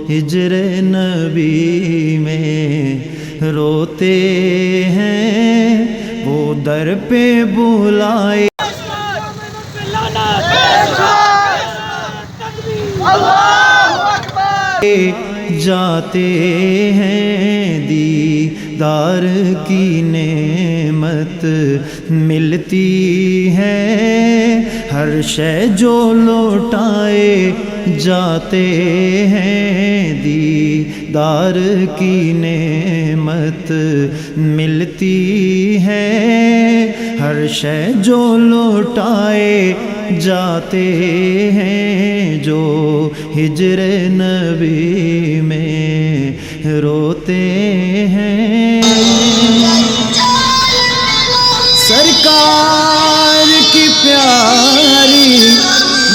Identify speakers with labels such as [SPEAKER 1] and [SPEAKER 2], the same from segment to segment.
[SPEAKER 1] ہجر نبی میں روتے ہیں، وہ در پہ بلائے جاتے ہیں، دیدار کی نعمت ملتی ہے، ہر شے جو لوٹائے جاتے ہیں، دیدار کی نعمت ملتی ہے، ہر شے جو لوٹائے جاتے ہیں، جو ہجر نبی میں روتے ہیں۔ سرکار کی پیاری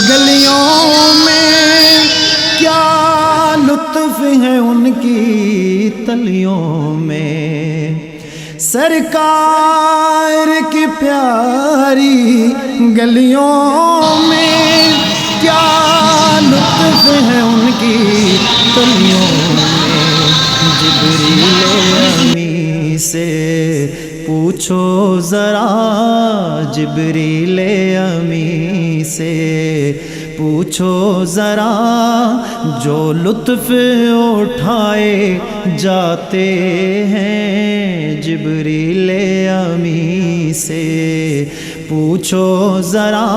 [SPEAKER 1] گلیوں میں کیا لطف ہے ان کی تلیوں میں، سرکار کی پیاری گلیوں میں کیا لطف ہے ان کی تلیوں میں، جبریل امی سے پوچھو ذرا، جبریل امی سے پوچھو ذرا، جو لطف اٹھائے جاتے ہیں، جبریل امی سے پوچھو ذرا،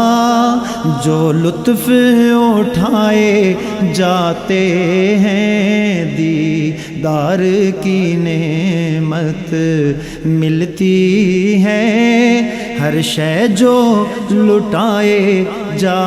[SPEAKER 1] جو لطف اٹھائے جاتے ہیں، دیدار کی نعمت ملتی ہے، ہر شے جو لٹائے جا